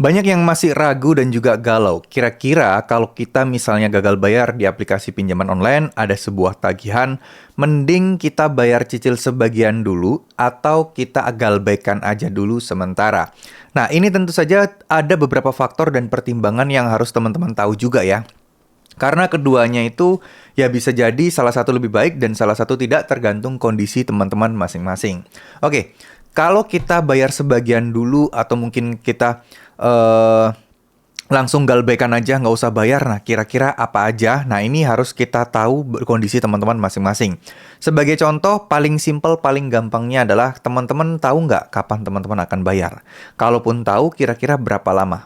Banyak yang masih ragu dan juga galau. Kira-kira kalau kita misalnya gagal bayar di aplikasi pinjaman online, ada sebuah tagihan, mending kita bayar cicil sebagian dulu atau kita abaikan aja dulu sementara. Nah, ini tentu saja ada beberapa faktor dan pertimbangan yang harus teman-teman tahu juga ya. Karena keduanya itu ya bisa jadi salah satu lebih baik dan salah satu tidak, tergantung kondisi teman-teman masing-masing. Oke, kalau kita bayar sebagian dulu atau mungkin kita eh, langsung galbaikan aja nggak usah bayar, nah kira-kira apa aja? Nah ini harus kita tahu kondisi teman-teman masing-masing. Sebagai contoh, paling simple, paling gampangnya adalah teman-teman tahu nggak kapan teman-teman akan bayar? Kalaupun tahu, kira-kira berapa lama?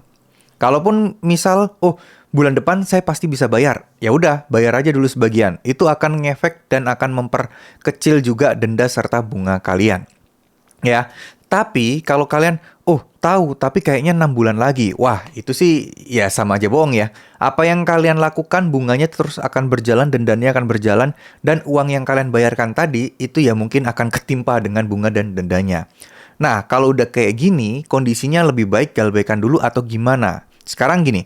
Kalaupun misal, oh bulan depan saya pasti bisa bayar, ya udah bayar aja dulu sebagian. Itu akan ngefek dan akan memperkecil juga denda serta bunga kalian. Ya, tapi kalau kalian, oh tahu tapi kayaknya 6 bulan lagi, wah itu sih ya sama aja bohong ya. Apa yang kalian lakukan bunganya terus akan berjalan, dendanya akan berjalan, dan uang yang kalian bayarkan tadi itu ya mungkin akan ketimpa dengan bunga dan dendanya. Nah, kalau udah kayak gini, kondisinya lebih baik galbaikan dulu atau gimana? Sekarang gini,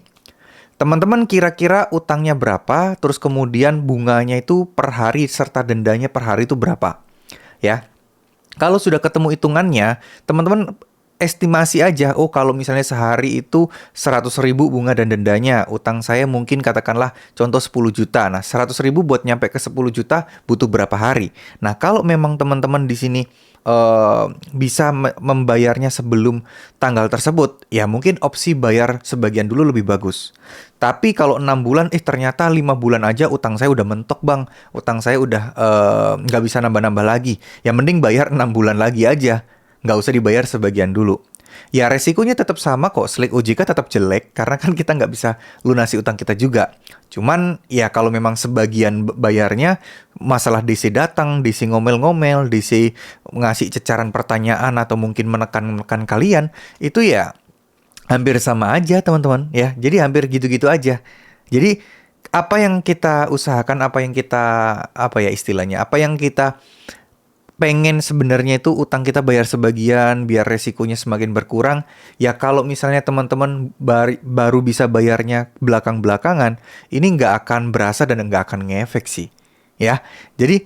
teman-teman kira-kira utangnya berapa, terus kemudian bunganya itu per hari serta dendanya per hari itu berapa? Ya, kalau sudah ketemu hitungannya, teman-teman estimasi aja, oh kalau misalnya sehari itu 100.000 bunga dan dendanya, utang saya mungkin katakanlah contoh 10 juta. Nah, 100.000 buat nyampe ke 10 juta butuh berapa hari? Nah, kalau memang teman-teman di sini bisa membayarnya sebelum tanggal tersebut, ya mungkin opsi bayar sebagian dulu lebih bagus. Tapi kalau 6 bulan, ternyata 5 bulan aja utang saya udah mentok bang, utang saya udah nggak bisa nambah-nambah lagi. Ya mending bayar 6 bulan lagi aja, nggak usah dibayar sebagian dulu. Ya resikonya tetap sama kok, slek OJK tetap jelek, karena kan kita nggak bisa lunasi utang kita juga. Cuman ya kalau memang sebagian bayarnya, masalah DC datang, DC ngomel-ngomel, DC ngasih cecaran pertanyaan atau mungkin menekan-menekan kalian, itu ya hampir sama aja teman-teman ya. Jadi hampir gitu-gitu aja. Jadi apa yang kita usahakan, apa yang kita, apa ya istilahnya, apa yang kita pengen sebenarnya itu utang kita bayar sebagian biar resikonya semakin berkurang. Ya kalau misalnya teman-teman baru bisa bayarnya belakang-belakangan, ini nggak akan berasa dan nggak akan ngefek sih. Ya, jadi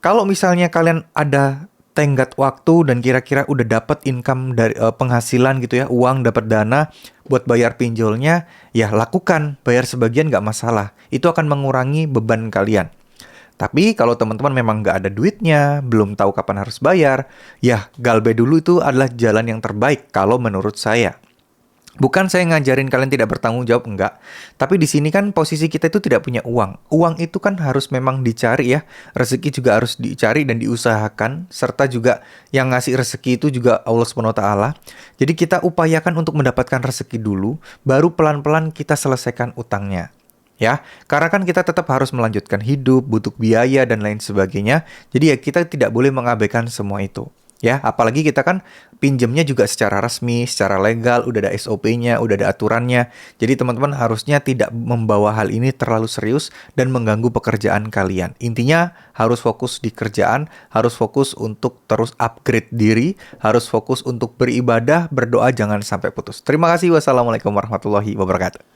kalau misalnya kalian ada tenggat waktu dan kira-kira udah dapat income dari penghasilan gitu ya, uang dapat dana buat bayar pinjolnya, ya lakukan, bayar sebagian nggak masalah. Itu akan mengurangi beban kalian. Tapi kalau teman-teman memang nggak ada duitnya, belum tahu kapan harus bayar, ya galbay dulu itu adalah jalan yang terbaik kalau menurut saya. Bukan saya ngajarin kalian tidak bertanggung jawab, enggak. Tapi di sini kan posisi kita itu tidak punya uang. Uang itu kan harus memang dicari ya. Rezeki juga harus dicari dan diusahakan. Serta juga yang ngasih rezeki itu juga Allah SWT. Jadi kita upayakan untuk mendapatkan rezeki dulu, baru pelan-pelan kita selesaikan utangnya. Ya, karena kan kita tetap harus melanjutkan hidup, butuh biaya dan lain sebagainya. Jadi ya kita tidak boleh mengabaikan semua itu. Ya, apalagi kita kan pinjemnya juga secara resmi, secara legal, udah ada SOP-nya, udah ada aturannya. Jadi teman-teman harusnya tidak membawa hal ini terlalu serius dan mengganggu pekerjaan kalian. Intinya harus fokus di kerjaan, harus fokus untuk terus upgrade diri, harus fokus untuk beribadah, berdoa jangan sampai putus. Terima kasih. Wassalamualaikum warahmatullahi wabarakatuh.